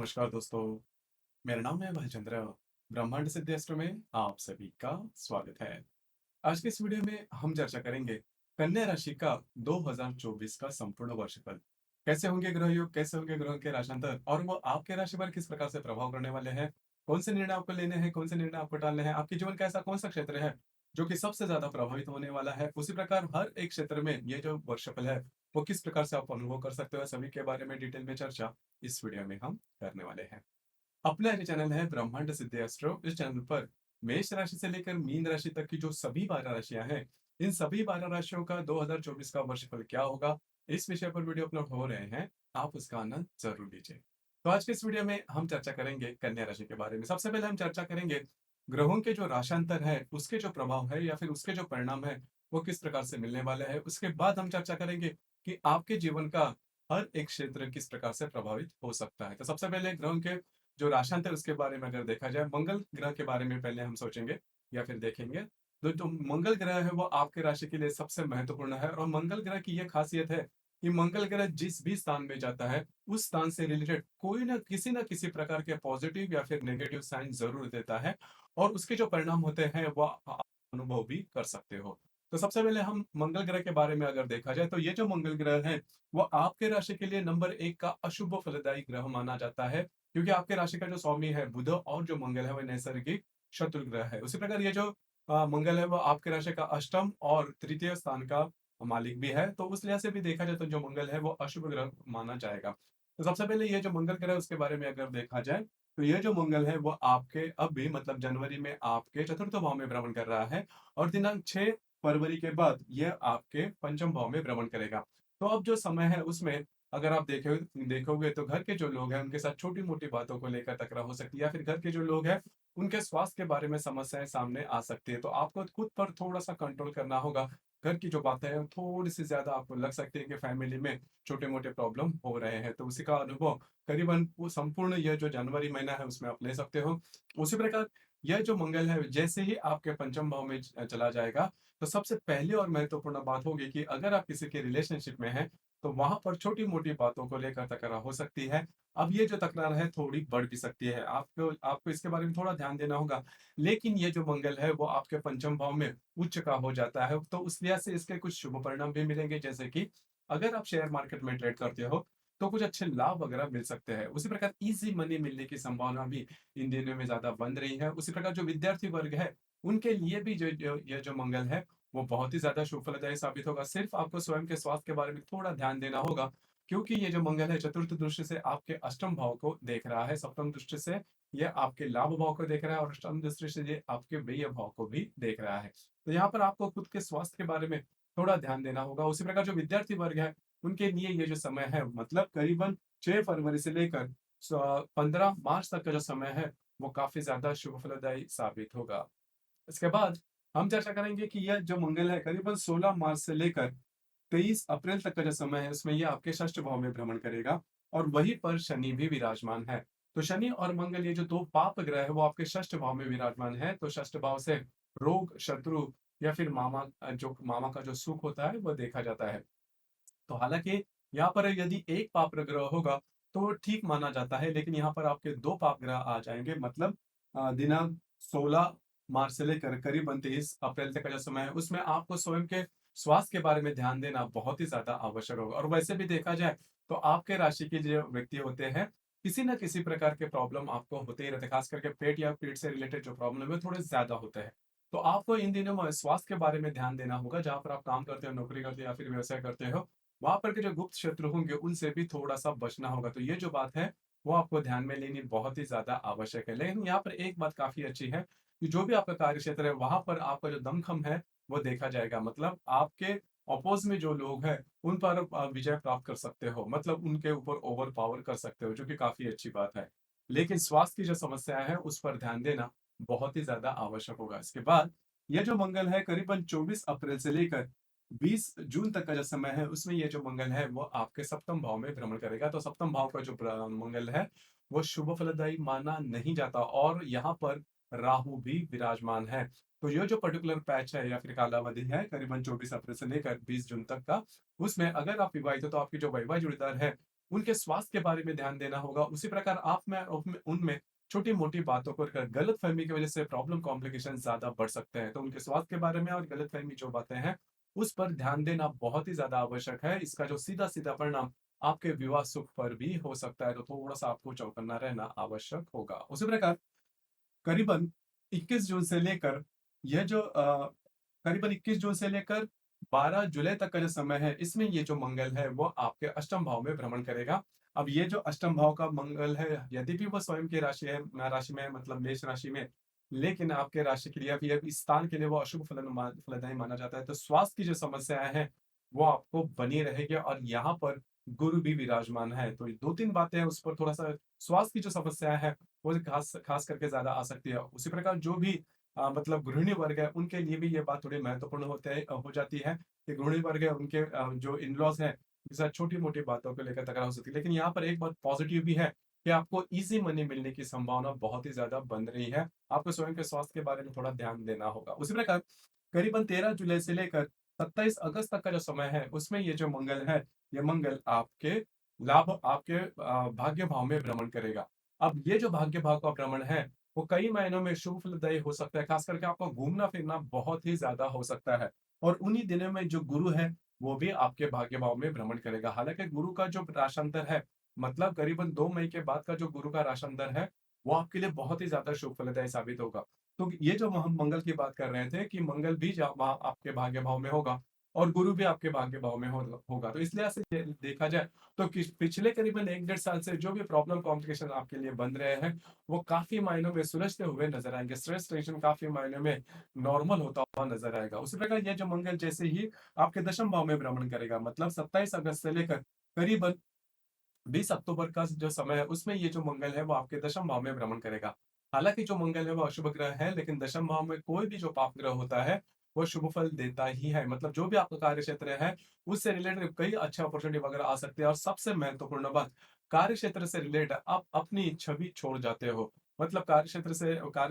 नमस्कार दोस्तों, मेरा नाम है भाईचंद्र। ब्रह्मांड सिद्धि एस्ट्रो में आप सभी का स्वागत है। आज के इस वीडियो में हम चर्चा करेंगे कन्या राशि का 2024 का संपूर्ण वर्षफल। कैसे होंगे ग्रह योग, कैसे होंगे ग्रहों के राशांतर और वो आपके राशि पर किस प्रकार से प्रभाव करने वाले हैं। कौन से निर्णय आपको लेने हैं, कौन से निर्णय आपको टालने हैं, आपके जीवन का ऐसा कौन सा क्षेत्र है जो कि सबसे ज्यादा प्रभावित होने वाला है। उसी प्रकार हर एक क्षेत्र में ये जो वर्षफल है वो किस प्रकार से आप अनुभव कर सकते हो, सभी के बारे में डिटेल में चर्चा इस वीडियो में हम करने वाले हैं। अपना ये चैनल है ब्रह्मांड सिद्धि एस्ट्रो। इस चैनल पर मेष राशि से लेकर मीन राशि तक की जो सभी 12 राशियां हैं, इन सभी 12 राशियों का 2024 का वर्षफल क्या होगा, इस विषय पर वीडियो अपलोड हो रहे हैं। आप उसका आनंद जरूर लीजिए। तो आज के इस वीडियो में हम चर्चा करेंगे कन्या राशि के बारे में। सबसे पहले हम चर्चा करेंगे ग्रहों के जो राशांतर है उसके जो प्रभाव है या फिर उसके जो परिणाम है वो किस प्रकार से मिलने वाले हैं। उसके बाद हम चर्चा करेंगे कि आपके जीवन का हर एक क्षेत्र किस प्रकार से प्रभावित हो सकता है। तो सबसे पहले ग्रहों के जो राशांतर उसके बारे में अगर देखा जाए, मंगल ग्रह के बारे में पहले हम सोचेंगे या फिर देखेंगे। तो जो मंगल ग्रह है वो आपके राशि के लिए सबसे महत्वपूर्ण है और मंगल ग्रह की यह खासियत है कि मंगल ग्रह जिस भी स्थान में जाता है उस स्थान से रिलेटेड कोई ना किसी प्रकार के पॉजिटिव या फिर नेगेटिव साइन जरूर देता है और उसके जो परिणाम होते हैं वो आप अनुभव भी कर सकते हो। तो सबसे पहले हम मंगल ग्रह के बारे में अगर देखा जाए तो ये जो मंगल ग्रह है वो आपके राशि के लिए नंबर 1 का अशुभ फलदायी ग्रह माना जाता है, क्योंकि आपके राशि का जो स्वामी है बुध और जो मंगल है वह नैसर्गिक शत्रु ग्रह है। उसी प्रकार ये जो मंगल है वो आपके राशि का अष्टम और तृतीय स्थान का मालिक भी है, तो उस लिहाज से भी देखा जाए तो जो मंगल है वो अशुभ ग्रह माना जाएगा। तो सबसे पहले ये जो मंगल ग्रह है उसके बारे में अगर देखा जाए तो ये जो मंगल है वो आपके अब भी मतलब जनवरी में आपके चतुर्थ भाव में भ्रमण कर रहा है और दिनांक 6 फरवरी के बाद यह आपके पंचम भाव में भ्रमण करेगा। तो अब जो समय है उसमें अगर आप देखोगे तो घर के जो लोग हैं उनके साथ छोटी-मोटी बातों को लेकर टकराव हो सकती है या फिर घर के जो लोग हैं उनके स्वास्थ्य के बारे में समस्याएँ सामने आ सकती है। तो आपको खुद पर थोड़ा-सा कंट्रोल करना होगा। घर की जो बातें हैं थोड़ी-सी ज़्यादा आपको लग सकती है कि फैमिली में छोटे-मोटे प्रॉब्लम हो रहे हैं। तो उसी का अनुभव करीबन वो संपूर्ण यह जो जनवरी महीना है उसमें आप ले सकते हो। उसी प्रकार यह जो मंगल है जैसे ही आपके पंचम भाव में चला जाएगा, तो सबसे पहली और महत्वपूर्ण बात होगी कि अगर आप किसी के रिलेशनशिप में हैं तो वहां पर छोटी-मोटी बातों को लेकर तकरार हो सकती है। अब ये जो तकरार है थोड़ी बढ़ भी सकती है। आपको आपको इसके बारे में थोड़ा ध्यान देना होगा। लेकिन ये जो मंगल है वो आपके पंचम भाव में उच्च का हो जाता है, तो उस लिहाज से इसके कुछ शुभ परिणाम भी मिलेंगे। जैसे कि अगर आप शेयर मार्केट में ट्रेड करते हो, तो कुछ अच्छे लाभ वगैरह मिल सकते हैं। उसी प्रकार ईज़ी मनी मिलने की संभावना भी इन दिनों में ज़्यादा बन रही है। उसी प्रकार जो विद्यार्थी वर्ग है, उनके लिए भी जो जो ये जो मंगल है वो बहुत ही ज़्यादा शुभ फलदायी साबित होगा। सिर्फ़ आपको स्वयं के स्वास्थ्य के बारे में थोड़ा ध्यान देना होगा, क्योंकि ये जो मंगल है चतुर्थ दृष्टि से आपके अष्टम भाव को देख रहा है, सप्तम दृष्टि से ये आपके लाभ भाव को देख रहा है और अष्टम दृष्टि से ये आपके व्यय भाव को भी देख रहा है। तो यहाँ पर आपको खुद के स्वास्थ्य के बारे में थोड़ा ध्यान देना होगा। उसी प्रकार जो विद्यार्थी वर्ग है, उनके लिए ये जो समय है मतलब करीबन 6 फरवरी से लेकर 15 मार्च तक का जो समय है, वो काफ़ी ज़्यादा शुभ फलदायी साबित होगा। इसके बाद हम चर्चा करेंगे कि यह जो मंगल है करीबन 16 मार्च से लेकर 23 अप्रैल तक का जो समय है उसमें यह आपके षष्ठ भाव में भ्रमण करेगा और वहीं पर शनि भी विराजमान है। तो शनि और मंगल ये जो दो पाप ग्रह है वो आपके षष्ठ भाव में विराजमान है, तो षष्ठ भाव से रोग, शत्रु या फिर जो मामा का जो सुख होता है वो देखा जाता है। तो हालाँकि यहाँ पर यदि एक पाप ग्रह होगा तो ठीक माना जाता है, लेकिन यहाँ पर आपके 2 पाप ग्रह आ जाएँगे मतलब दिनांक 16 मार्च से लेकर करीबन 23 अप्रैल तक का जो समय है, उसमें आपको स्वयं के स्वास्थ्य के बारे में ध्यान देना बहुत ही ज़्यादा आवश्यक होगा। और वैसे भी देखा जाए तो आपके राशि के जो व्यक्ति होते हैं, किसी न किसी प्रकार के प्रॉब्लम आपको होते ही रहते हैं, खास करके पेट या पीठ से रिलेटेड जो प्रॉब्लम है थोड़े ज़्यादा होते हैं। तो आपको इन दिनों में स्वास्थ्य के बारे में ध्यान देना होगा, जहाँ पर आप काम करते हो, नौकरी करते हो या फिर व्यवसाय करते हो, वहाँ पर के जो गुप्त शत्रु होंगे उनसे भी थोड़ा-सा बचना होगा। तो ये जो बात है वो आपको ध्यान में लेनी बहुत ही ज़्यादा आवश्यक है। लेकिन यहाँ पर एक बात काफ़ी अच्छी है कि जो भी आपका कार्यक्षेत्र है वहाँ पर आपका जो दमखम है वो देखा जाएगा। मतलब आपके अपोज़ में जो लोग हैं उन पर विजय प्राप्त कर सकते हो। मतलब उनके ऊपर ओवर पावर कर सकते हो, जो कि काफ़ी अच्छी बात है। लेकिन स्वास्थ्य की जो समस्या है उस पर ध्यान देना बहुत ही ज़्यादा आवश्यक होगा। इसके बाद ये जो मंगल है करीबन 24 अप्रैल से लेकर 20 जून तक का जो समय है उसमें ये जो मंगल है वो आपके सप्तम भाव में भ्रमण करेगा। तो सप्तम भाव का जो मंगल है वो शुभ फलदायी माना नहीं जाता और यहाँ पर राहु भी विराजमान है। तो ये जो पर्टिकुलर पैच है या फिर कालावधि है करीबन 24 अप्रैल से लेकर 20 जून तक का, उसमें अगर आप विवाहित हो तो आपकी जो वैवाहिक जोड़ीदार है उनके स्वास्थ्य के बारे में ध्यान देना होगा। उसी प्रकार आप में उनमें उनमें छोटी-मोटी बातों को लेकर गलतफ़हमी की वज़ह से प्रॉब्लम कॉम्प्लिकेशन ज़्यादा बढ़ सकते हैं। तो उनके स्वास्थ्य के बारे में और गलतफ़हमी जो बातें हैं, उस पर ध्यान देना बहुत ही ज़्यादा आवश्यक है। इसका जो सीधा-सीधा परिणाम आपके विवाह सुख पर भी हो सकता है, तो थोड़ा-सा आपको चौकन्ना रहना आवश्यक होगा। उसी प्रकार करीबन 21 जून से लेकर यह जो करीबन 21 जून से लेकर 12 जुलाई तक का जो समय है, इसमें ये जो मंगल है, वो आपके अष्टम भाव में भ्रमण करेगा। अब ये जो अष्टम भाव का मंगल है, यदि भी वो स्वयं की राशि में है, मतलब मेष राशि में, लेकिन आपके राशि के लिए या फिर इस स्थान के लिए वो अशुभ फलदायी माना जाता है। तो स्वास्थ्य की जो समस्याएँ हैं, वो आपको बनी रहेगी और यहाँ पर गुरु भी विराजमान है। तो 2-3 बातें हैं, उस पर थोड़ा-सा स्वास्थ्य की जो समस्याएँ हैं, वो खास खास करके ज़्यादा आ सकती है। उसी प्रकार जो भी मतलब गृहिणी वर्ग है, उनके लिए भी ये बात थोड़ी महत्वपूर्ण हो जाती है कि गृहिणी वर्ग है, उनके जो इन-लॉज़ हैं, उनके साथ छोटी-मोटी बातों को लेकर तकरार हो सकती है। लेकिन यहाँ पर एक बात पॉज़िटिव भी है कि आपको ईज़ी मनी मिलने की संभावना बहुत ही ज़्यादा बन रही है। आपको स्वयं के स्वास्थ्य के बारे में थोड़ा ध्यान देना होगा। उसी प्रकार करीबन 13 जुलाई से लेकर 27 अगस्त तक का जो समय है, उसमें ये जो मंगल है, ये मंगल आपके भाग्य भाव में भ्रमण करेगा। अब ये जो भाग्य भाव का भ्रमण है, वो कई मायनों में शुभ फलदायी हो सकता है, खास करके आपका घूमना-फिरना बहुत ही ज़्यादा हो सकता है। और उन्हीं दिनों में जो गुरु है, वो भी आपके भाग्य भाव में भ्रमण करेगा। हालाँकि गुरु का जो राशांतर है, मतलब करीबन 2 मई के बाद का जो गुरु का राशांतर है, वो आपके लिए बहुत ही ज़्यादा शुभ फलदायी साबित होगा। तो ये जो हम मंगल की बात कर रहे थे कि मंगल भी वहाँ आपके भाग्य भाव में होगा और गुरु भी आपके भाग्य भाव में होगा। तो इस लिहाज से देखा जाए तो पिछले करीबन 1 डेढ़ साल से जो भी प्रॉब्लम कॉम्प्लिकेशन आपके लिए बन रहे हैं, वो काफ़ी मायनों में सुलझते हुए नज़र आएँगे। स्ट्रेस टेंशन काफ़ी मायनों में नॉर्मल होता हुआ नज़र आएगा। उसी प्रकार ये जो मंगल जैसे ही आपके दशम भाव में भ्रमण करेगा, मतलब 27 अगस्त से लेकर करीबन 20 अक्टूबर का जो समय है, उसमें ये जो मंगल है, वो आपके दशम भाव में भ्रमण करेगा। हालाँकि जो मंगल है, वो अशुभ ग्रह है, लेकिन दशम भाव में कोई भी जो पाप ग्रह होता है, वो शुभ फल देता ही है। मतलब जो भी आपका कार्य क्षेत्र है, उससे रिलेटेड कई अच्छे अपॉर्च्युनिटी वगैरह आ सकते हैं और सबसे महत्वपूर्ण बात, कार्य क्षेत्र से रिलेटेड आप अपनी छवि छोड़ जाते हो। मतलब कार्य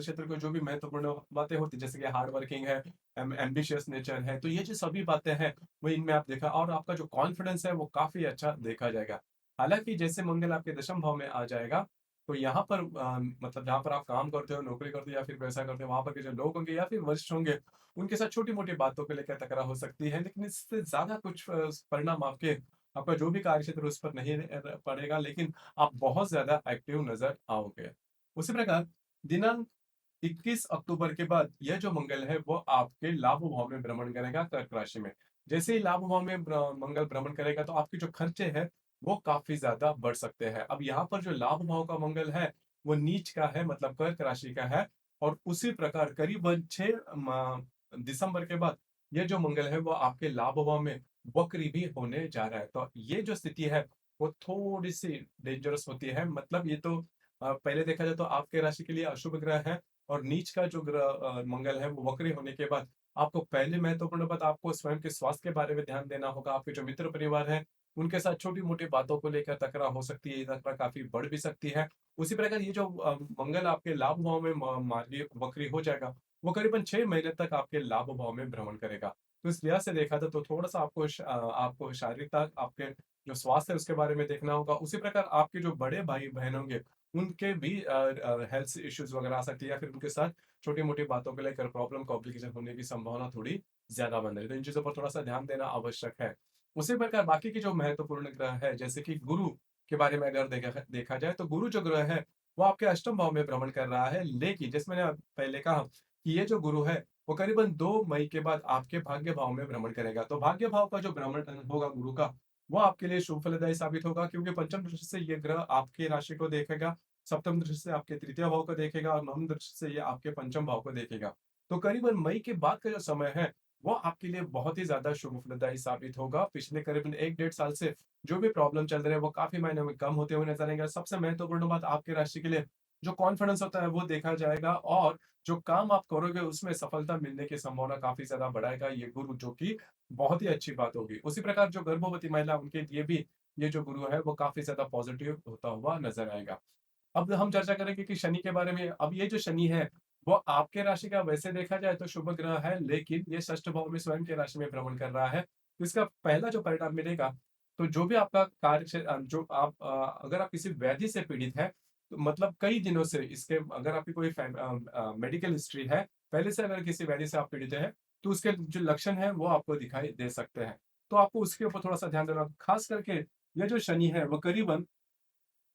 क्षेत्र को जो भी महत्वपूर्ण बातें होती हैं, जैसे कि हार्ड वर्किंग है, एम्बिशियस नेचर है, तो ये जो सभी बातें हैं, वो इनमें आप देखा और आपका जो कॉन्फिडेंस है, वो काफ़ी अच्छा देखा जाएगा। हालाँकि जैसे मंगल आपके दशम भाव में आ जाएगा, तो यहाँ पर मतलब जहाँ पर आप काम करते हो, नौकरी करते हो या फिर व्यवसाय करते हो, वहाँ पर के जो लोग होंगे या फिर वरिष्ठ होंगे, उनके साथ छोटी-मोटी बातों को लेकर तकरार हो सकती है। लेकिन इससे ज़्यादा कुछ परिणाम आपका जो भी कार्यक्षेत्र है उस पर नहीं पड़ेगा, लेकिन आप बहुत ज़्यादा एक्टिव नज़र आओगे। उसी प्रकार दिनांक 21 अक्टूबर के बाद यह जो मंगल है, वो आपके लाभ भाव में भ्रमण करेगा कर्क राशि में। जैसे ही लाभ भाव में मंगल भ्रमण करेगा, तो आपके जो खर्चे हैं वो काफ़ी ज़्यादा बढ़ सकते हैं। अब यहाँ पर जो लाभ भाव का मंगल है, वो नीच का है, मतलब कर्क राशि का है और उसी प्रकार करीबन 6 दिसंबर के बाद ये जो मंगल है, वो आपके लाभ भाव में वक्री भी होने जा रहा है। तो ये जो स्थिति है, वो थोड़ी-सी डेंजरस होती है। मतलब ये तो पहले देखा जाए तो आपके राशि के लिए अशुभ ग्रह है और नीच का जो मंगल है, वो वक्री होने के बाद आपको पहली महत्वपूर्ण बात आपको स्वयं के स्वास्थ्य के बारे में ध्यान देना होगा। आपके जो मित्र परिवार हैं, उनके साथ छोटी-मोटी बातों को लेकर तकरार हो सकती है, ये तकरार काफ़ी बढ़ भी सकती है। उसी प्रकार ये जो मंगल आपके लाभ भाव में मार्गी वक्री हो जाएगा, वो करीबन 6 महीने तक आपके लाभ भाव में भ्रमण करेगा। तो इस लिहाज से देखा जाए तो थोड़ा-सा आपको शारीरिकता, आपके जो स्वास्थ्य है उसके बारे में देखना होगा। उसी प्रकार आपके जो बड़े भाई-बहन होंगे, उनके भी हेल्थ इश्यूज़ वगैरह आ सकती है या फिर उनके साथ छोटी-मोटी बातों को लेकर प्रॉब्लम कॉम्प्लिकेशन होने की संभावना थोड़ी ज़्यादा बन रही है। तो इन चीज़ों पर थोड़ा-सा ध्यान देना आवश्यक है। उसी प्रकार बाकी के जो महत्वपूर्ण ग्रह है, जैसे कि गुरु के बारे में अगर देखा जाए तो गुरु जो ग्रह है, वो आपके अष्टम भाव में भ्रमण कर रहा है। लेकिन जैसे मैंने पहले कहा कि ये जो गुरु है, वो करीबन 2 मई के बाद आपके भाग्य भाव में भ्रमण करेगा। तो भाग्य भाव का जो भ्रमण होगा गुरु का, वो आपके लिए शुभ फलदायी साबित होगा क्योंकि पंचम दृष्टि से ये ग्रह आपकी राशि को देखेगा, सप्तम दृष्टि से आपके तृतीय भाव को देखेगा और नवम दृष्टि से ये आपके पंचम भाव को देखेगा। तो करीबन मई के बाद का जो समय है, वो आपके लिए बहुत ही ज़्यादा शुभ फलदायी साबित होगा। पिछले करीबन 1 डेढ़ साल से जो भी प्रॉब्लम चल रहे हैं, वो काफ़ी मायनों में कम होते हुए नज़र आएँगे। और सबसे महत्वपूर्ण बात आपकी राशि के लिए जो कॉन्फिडेंस होता है, वो देखा जाएगा और जो काम आप करोगे, उसमें सफलता मिलने की संभावना काफ़ी ज़्यादा बढ़ाएगा ये गुरु, जो कि बहुत ही अच्छी बात होगी। उसी प्रकार जो गर्भवती महिला, उनके लिए भी ये जो गुरु है, वो काफ़ी ज़्यादा पॉज़िटिव होता हुआ नज़र आएगा। अब हम चर्चा करेंगे कि शनि के बारे में। अब ये जो शनि है, वो आपके राशि का वैसे देखा जाए तो शुभ ग्रह है, लेकिन ये षष्ठ भाव में स्वयं के राशि में भ्रमण कर रहा है। तो इसका पहला जो परिणाम मिलेगा, तो जो भी आपका जो आप अगर आप किसी व्याधि से पीड़ित है, तो मतलब कई दिनों से इसके अगर आपकी कोई मेडिकल हिस्ट्री है, पहले से अगर किसी व्याधि से आप पीड़ित हैं, तो उसके जो लक्षण हैं, वो आपको दिखाई दे सकते हैं। तो आपको उसके ऊपर थोड़ा-सा ध्यान देना होगा। खास करके ये जो शनि है, वो करीबन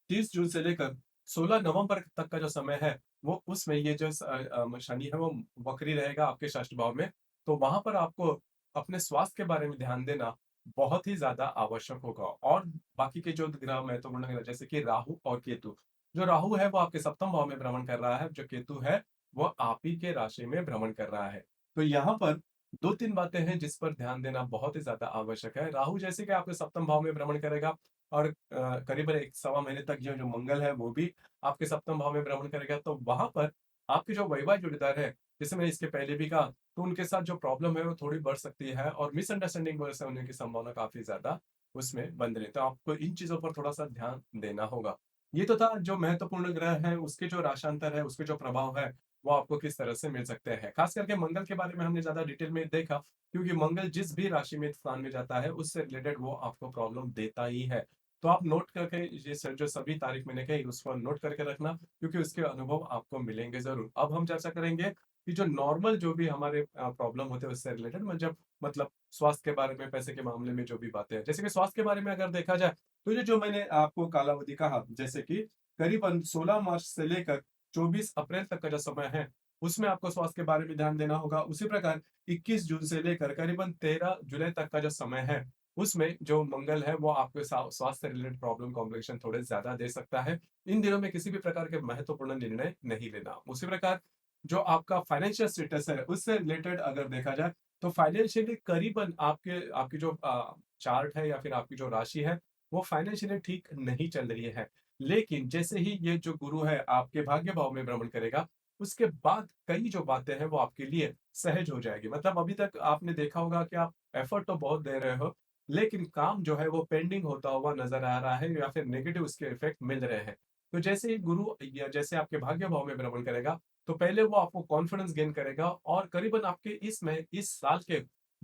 30 जून से लेकर 16 नवंबर तक का जो समय है, वो उसमें ये जो शनि है वो वक्री रहेगा आपके षष्ठ भाव में। तो वहाँ पर आपको अपने स्वास्थ्य के बारे में ध्यान देना बहुत ही ज़्यादा आवश्यक होगा। और बाकी के जो ग्रह महत्वपूर्ण ग्रह जैसे कि राहु और केतु। जो राहु है वो आपके सप्तम भाव में भ्रमण कर रहा है, जो केतु है वो आप ही के राशि में भ्रमण कर रहा है। तो यहाँ पर 2-3 बातें हैं जिस पर ध्यान देना बहुत ही ज़्यादा आवश्यक है। राहु जैसे कि आपके सप्तम भाव में भ्रमण करेगा और करीबन 1 सवा महीने तक जो जो मंगल है वो भी आपके सप्तम भाव में भ्रमण करेगा। तो वहाँ पर आपके जो वैवाहिक जोड़ीदार है, जैसे मैंने इसके पहले भी कहा, तो उनके साथ जो प्रॉब्लम है वो थोड़ी बढ़ सकती है और मिसअंडरस्टैंडिंग वजह से होने की संभावना काफ़ी ज़्यादा उसमें बन रही है। तो आपको इन चीज़ों पर थोड़ा-सा ध्यान देना होगा। ये तो था जो महत्वपूर्ण ग्रह हैं, उसके जो राशांतर है, उसके जो प्रभाव है, वो आपको किस तरह से मिल सकते हैं। खास करके मंगल के बारे में हमने ज़्यादा डिटेल में देखा, क्योंकि मंगल जिस भी राशि में स्थान में जाता है, उससे रिलेटेड वो आपको प्रॉब्लम देता ही है। तो आप नोट करके ये जो सभी तारीख मैंने कही उसको नोट करके रखना, क्योंकि उसके अनुभव आपको मिलेंगे ज़रूर। अब हम चर्चा करेंगे कि जो नॉर्मल जो भी हमारे प्रॉब्लम होते हैं उससे रिलेटेड मतलब स्वास्थ्य के बारे में, पैसे के मामले में जो भी बातें हैं। जैसे कि स्वास्थ्य के बारे में अगर देखा जाए, तो ये जो मैंने आपको कालावधि कहा, जैसे कि करीबन 16 मार्च से लेकर 24 अप्रैल तक का जो समय है, उसमें आपको स्वास्थ्य के बारे में ध्यान देना होगा। उसी प्रकार 21 जून से लेकर करीबन 13 जुलाई तक का जो समय है, उसमें जो मंगल है वो आपके स्वास्थ्य से रिलेटेड प्रॉब्लम कॉम्प्लिकेशन थोड़े ज्यादा दे सकता है। इन दिनों में किसी भी प्रकार के महत्वपूर्ण निर्णय नहीं लेना। उसी प्रकार जो आपका फाइनेंशियल स्टेटस है उससे रिलेटेड अगर देखा जाए, तो फाइनेंशियली करीबन आपके आपकी जो चार्ट है या फिर आपकी जो राशि है, वो फाइनेंशियली ठीक नहीं चल रही है। लेकिन जैसे ही ये जो गुरु है आपके भाग्य भाव में भ्रमण करेगा, उसके बाद कई जो बातें हैं वो आपके लिए सहज हो जाएगी। मतलब अभी तक आपने देखा होगा कि आप एफर्ट तो बहुत दे रहे हो, लेकिन काम जो है वो पेंडिंग होता हुआ नज़र आ रहा है या फिर नेगेटिव उसके इफ़ेक्ट मिल रहे हैं। तो जैसे ही गुरु या जैसे आपके भाग्य भाव में भ्रमण करेगा, तो पहले वो आपको कॉन्फिडेंस गेन करेगा और करीबन आपके इस साल के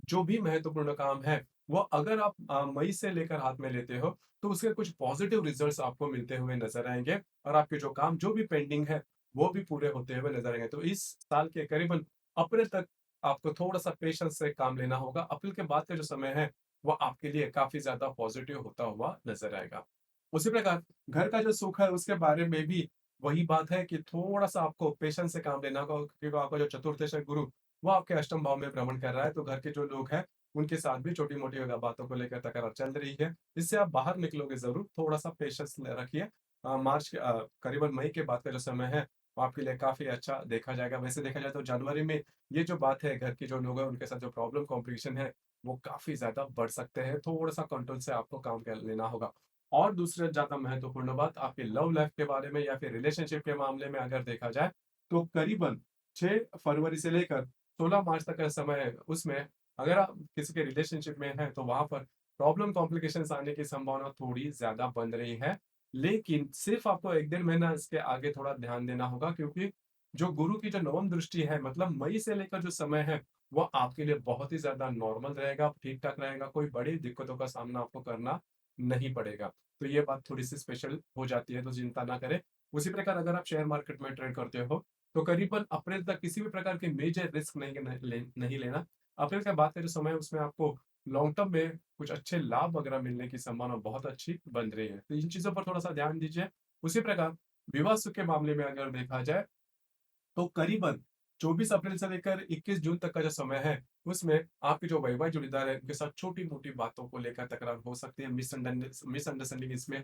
जो भी महत्वपूर्ण काम है, वो अगर आप मई से लेकर हाथ में लेते हो, तो उसके कुछ पॉजिटिव रिजल्ट्स आपको मिलते हुए नज़र आएँगे और आपके जो काम जो भी पेंडिंग है, वो भी पूरे होते हुए नज़र आएँगे। तो इस साल के करीबन अप्रैल तक आपको थोड़ा-सा पेशेंस से काम लेना होगा। अप्रैल के बाद का जो समय है, वो आपके लिए काफ़ी ज़्यादा पॉज़िटिव होता हुआ नज़र आएगा। उसी प्रकार घर का जो सुख है उसके बारे में भी वही बात है कि थोड़ा-सा आपको पेशेंस से काम लेना होगा, क्योंकि आपका जो चतुर्थेश है गुरु, वो आपके अष्टम भाव में भ्रमण कर रहा है, तो घर के जो लोग हैं, उनके साथ भी छोटी-मोटी अगर बातों को लेकर तकरार चल रही है, इससे आप बाहर निकलोगे ज़रूर, थोड़ा-सा पेशेंस ल रखिए। करीबन मई के बाद का जो समय है, वो आपके लिए काफ़ी अच्छा देखा जाएगा। वैसे देखा जाए तो जनवरी में ये जो बात है, घर के जो लोग हैं, उनके साथ जो प्रॉब्लम कॉम्प्लिकेशन है, वो काफ़ी ज़्यादा बढ़ सकते हैं। थोड़ा-सा कंट्रोल से आपको काम कर लेना होगा। और दूसरा ज़्यादा महत्वपूर्ण बात आपके लव लाइफ के बारे में या फिर रिलेशनशिप के मामले में अगर देखा जाए, तो करीबन 6 फरवरी से लेकर 16 मार्च तक का समय है, उसमें अगर आप किसी के रिलेशनशिप में हैं, तो वहाँ पर प्रॉब्लम कॉम्प्लिकेशंस आने की संभावना थोड़ी ज़्यादा बन रही है। लेकिन सिर्फ़ आपको 1 डेढ़ महीना इसके आगे थोड़ा ध्यान देना होगा, क्योंकि जो गुरु की जो नवम दृष्टि है, मतलब मई से लेकर जो समय है, वो आपके लिए बहुत ही ज़्यादा नॉर्मल रहेगा, ठीक-ठाक रहेगा, कोई बड़ी दिक्कतों का सामना आपको करना नहीं पड़ेगा। तो ये बात थोड़ी-सी स्पेशल हो जाती है, तो चिंता ना करें। उसी प्रकार अगर आप शेयर मार्केट में ट्रेड करते हो, तो करीबन अप्रैल तक किसी भी प्रकार के मेजर रिस्क नहीं लेना। अप्रैल के बाद का जो समय है उसमें आपको लॉन्ग टर्म में कुछ अच्छे लाभ वगैरह मिलने की संभावना बहुत अच्छी बन रही है। तो इन चीज़ों पर थोड़ा-सा ध्यान दीजिए। उसी प्रकार विवाह सुख के मामले में अगर देखा जाए, तो करीबन 24 अप्रैल से लेकर 21 जून तक का जो समय है, उसमें आपके जो वैवाहिक जोड़ीदार है, उनके साथ छोटी-मोटी बातों को लेकर तकरार हो सकती है। मिसअंडरस्टैंडिंग इसमें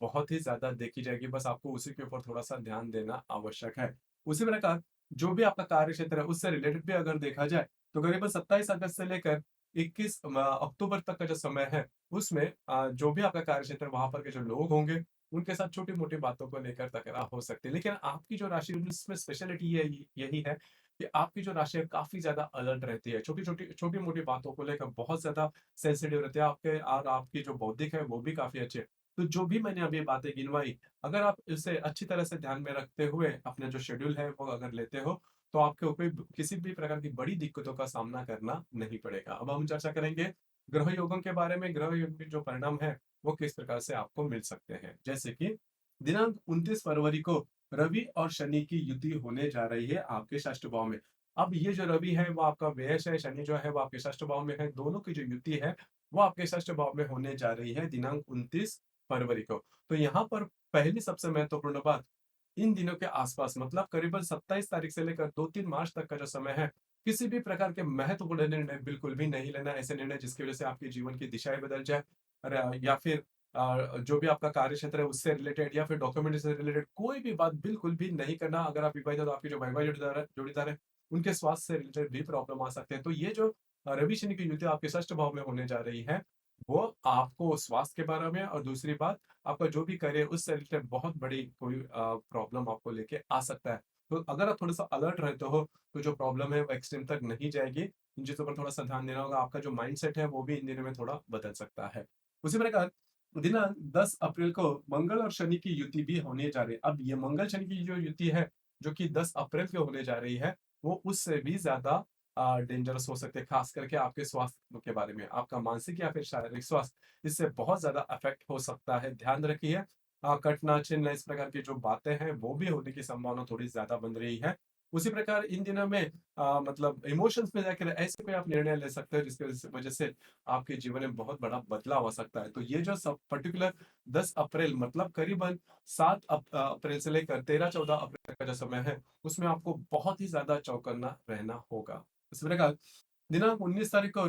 बहुत ही ज़्यादा देखी जाएगी, बस आपको उसी के ऊपर थोड़ा-सा ध्यान देना आवश्यक है। उसी प्रकार जो भी आपका कार्यक्षेत्र है, उससे रिलेटेड भी अगर देखा जाए, तो करीबन 27 अगस्त से लेकर 21 अक्टूबर तक का जो समय है, उसमें जो भी आपका कार्यक्षेत्र है, वहाँ पर के जो लोग होंगे, उनके साथ छोटी-मोटी बातों को लेकर तकरार हो सकती है। लेकिन आपकी जो राशि है उसमें स्पेशलिटी यही है कि आपकी जो राशि है काफ़ी ज़्यादा अलर्ट रहती है। छोटी-मोटी बातों को लेकर बहुत ज़्यादा सेंसिटिव रहती है आपके, और आपकी जो बौद्धिक है वो भी काफ़ी अच्छी है। तो जो भी मैंने अभी बातें गिनवाई, अगर आप इसे अच्छी तरह से ध्यान में रखते हुए अपना जो शेड्यूल है वो अगर लेते हो, तो आपको कोई किसी भी प्रकार की बड़ी दिक्कतों का सामना करना नहीं पड़ेगा। अब हम चर्चा करेंगे ग्रह योगों के बारे में, ग्रह योग के जो परिणाम है वो किस प्रकार से आपको मिल सकते हैं। जैसे कि दिनांक 29 फरवरी को रवि और शनि की युति होने जा रही है आपके षष्ठ भाव में। अब ये जो रवि है वो आपका व्यय है, शनि जो है वो आपके षष्ठ भाव में है। दोनों की जो युति है वो आपके षष्ठ भाव में होने जा रही है दिनांक 29 फरवरी को। तो यहाँ पर पहली सबसे महत्वपूर्ण बात, इन दिनों के आसपास मतलब करीबन 27 तारीख से लेकर 2-3 मार्च तक का जो समय है, किसी भी प्रकार के महत्वपूर्ण निर्णय बिल्कुल भी नहीं लेना। ऐसे निर्णय जिसकी वजह से आपके जीवन की दिशाएं बदल जाए, या फिर जो भी आपका कार्य क्षेत्र है उससे रिलेटेड या फिर डॉक्यूमेंट से रिलेटेड कोई भी बात बिल्कुल भी नहीं करना। अगर आप विवाहित हो तो आपके जो वैवाहिक जोड़ीदार है उनके स्वास्थ्य से रिलेटेड भी प्रॉब्लम आ सकते हैं। तो ये जो रवि शनि की युति आपके षष्ठ भाव में होने जा रही है, वो आपको स्वास्थ्य के बारे में, और दूसरी बात आपका जो भी कार्य है उससे रिलेटेड बहुत बड़ी कोई प्रॉब्लम आपको लेके आ सकता है। तो अगर आप थोड़ा-सा अलर्ट रहते हो, तो जो प्रॉब्लम है वो एक्सट्रीम तक नहीं जाएगी। इन चीज़ों पर थोड़ा-सा ध्यान देना होगा। आपका जो माइंडसेट है वो भी इन दिनों में थोड़ा बदल सकता है। उसी प्रकार दिनांक 10 अप्रैल को मंगल और शनि की युति भी होने जा रही है। अब ये मंगल शनि की जो युति है, जो कि 10 अप्रैल को होने जा रही है, वो उससे भी ज़्यादा डेंजरस हो सकते हैं, खास करके आपके स्वास्थ्य के बारे में। आपका मानसिक या फिर शारीरिक स्वास्थ्य इससे बहुत ज़्यादा अफ़ेक्ट हो सकता है। ध्यान रखिए, कटना, चिढ़ना इस प्रकार की जो बातें हैं, वो भी होने की संभावना थोड़ी ज़्यादा बन रही है। उसी प्रकार इन दिनों में मतलब इमोशंस में जाकर ऐसे कोई आप निर्णय ले सकते हो जिसकी वजह से आपके जीवन में बहुत बड़ा बदलाव आ सकता है। तो ये जो सब पर्टिकुलर 10 अप्रैल मतलब करीबन 7 अप्रैल से लेकर 13-14 अप्रैल तक का जो समय है, उसमें आपको बहुत ही ज़्यादा चौकन्ना रहना होगा। इसी प्रकार दिनांक 19 तारीख को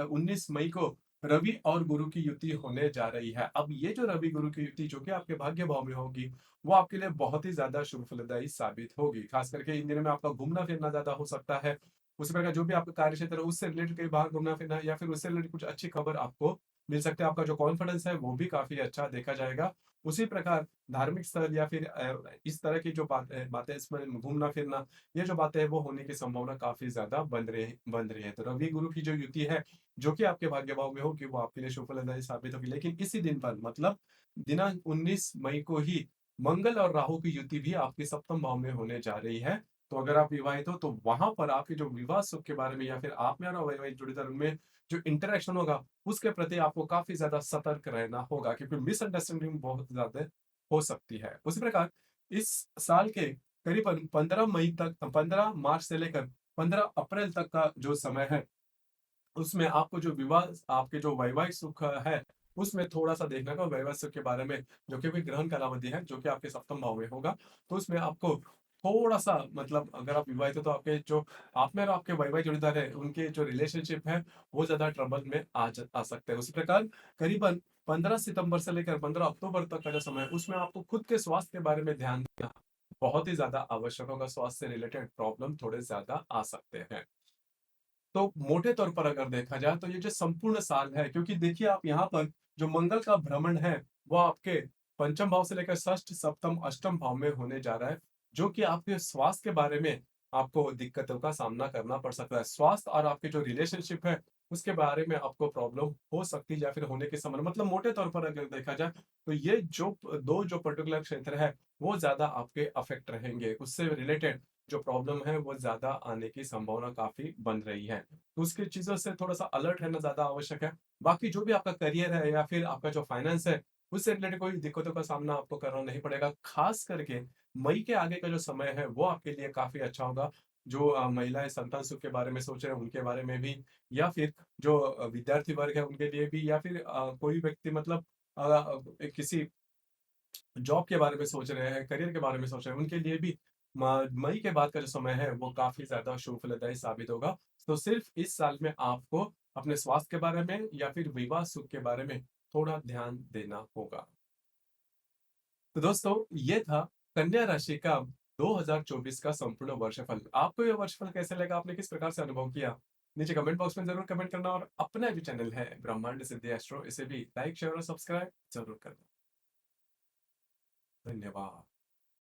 19 मई को रवि और गुरु की युति होने जा रही है। अब ये जो रवि गुरु की युति जो कि आपके भाग्य भाव में होगी, वो आपके लिए बहुत ही ज़्यादा शुभ फलदायी साबित होगी। खास करके इन दिनों में आपका घूमना-फिरना ज़्यादा हो सकता है। उसी प्रकार जो भी आपका कार्य क्षेत्र है उससे रिलेटेड कहीं बाहर घूमना-फिरना या फिर उससे रिलेटेड कुछ अच्छी खबर आपको मिल सकती है। आपका जो कॉन्फिडेंस है वो भी काफ़ी अच्छा देखा जाएगा। उसी प्रकार धार्मिक स्थल या फिर इस तरह की जो बातें इसमें घूमना-फिरना, ये जो बातें हैं वो होने की संभावना काफ़ी ज़्यादा बन रही है। तो रवि गुरु की जो युति है, जो कि आपके भाग्य भाव में होगी, वो आपके लिए शुभ फलदायी साबित होगी। लेकिन इसी दिन पर मतलब दिनांक 19 मई को ही मंगल और राहु की युति भी आपके सप्तम भाव में होने जा रही है। तो अगर आप विवाहित हो तो वहाँ पर आपके जो विवाह सुख के बारे में या फिर आप में और वैवाहिक जोड़ीदार उनमें जो इंटरेक्शन होगा, उसके प्रति आपको काफ़ी ज़्यादा सतर्क रहना होगा, क्योंकि मिसअंडरस्टैंडिंग बहुत ज़्यादा हो सकती है। उसी प्रकार इस साल के करीबन 15 मई तक, 15 मार्च से लेकर 15 अप्रैल तक का जो समय है, उसमें आपको जो विवाह आपके जो वैवाहिक सुख है, उसमें थोड़ा-सा देखना होगा। वैवाहिक सुख के बारे में जो कि कोई ग्रहण कालावधि है, जो कि आपके सप्तम भाव में होगा, तो उसमें आपको थोड़ा-सा मतलब अगर आप विवाहित हो तो आपके जो आप में और आपके वैवाहिक जोड़ीदार है, उनके जो रिलेशनशिप है, वो ज़्यादा ट्रबल में आ सकते हैं। उसी प्रकार करीबन 15 सितंबर से लेकर 15 अक्टूबर तक का जो समय है, उसमें आपको खुद के स्वास्थ्य के बारे में ध्यान देना बहुत ही ज़्यादा आवश्यक होगा। स्वास्थ्य से रिलेटेड प्रॉब्लम थोड़े ज़्यादा आ सकते हैं। तो मोटे तौर पर अगर देखा जाए तो ये जो संपूर्ण साल है, क्योंकि देखिए आप यहाँ पर जो मंगल का भ्रमण है वो आपके पंचम भाव से लेकर षष्ठ, सप्तम, अष्टम भाव में होने जा रहा है, जो कि आपके स्वास्थ्य के बारे में आपको दिक्कतों का सामना करना पड़ सकता है। स्वास्थ्य और आपके जो रिलेशनशिप है उसके बारे में आपको प्रॉब्लम हो सकती है या फिर होने के संबंध मतलब मोटे तौर पर अगर देखा जाए तो ये जो दो जो पर्टिकुलर क्षेत्र है वो ज्यादा आपके अफेक्ट रहेंगे। उससे रिलेटेड जो प्रॉब्लम है वो ज़्यादा आने की संभावना काफ़ी बन रही है। तो उसकी चीज़ों से थोड़ा-सा अलर्ट रहना ज़्यादा आवश्यक है। बाकी जो भी आपका करियर है या फिर आपका जो फाइनेंस है, उससे रिलेटेड कोई दिक्कतों का सामना आपको करना नहीं पड़ेगा। ख़ास करके मई के आगे का जो समय है वो आपके लिए काफ़ी अच्छा होगा। जो महिलाएँ संतान सुख के बारे में सोच रहे हैं उनके बारे में भी, या फिर जो विद्यार्थी वर्ग है उनके लिए भी, या फिर कोई व्यक्ति मतलब किसी जॉब के बारे में सोच रहे हैं, करियर के बारे में सोच रहे हैं, उनके लिए भी मई के बाद का जो समय है वो काफ़ी ज़्यादा शुभ फलदायी साबित होगा। तो सिर्फ़ इस साल में आपको अपने स्वास्थ्य के बारे में या फिर विवाह सुख के बारे में थोड़ा ध्यान देना होगा। तो दोस्तों ये था कन्या राशि का 2024 का संपूर्ण वर्षफल। आपको ये वर्षफल कैसे लगा? आपने किस प्रकार से अनुभव किया? नीचे कमेंट बॉक्स में ज़रूर कमेंट करना, और अपना जो चैनल है ब्रह्मांड सिद्धि एस्ट्रो, इसे भी लाइक, शेयर और सब्सक्राइब ज़रूर करना। धन्यवाद।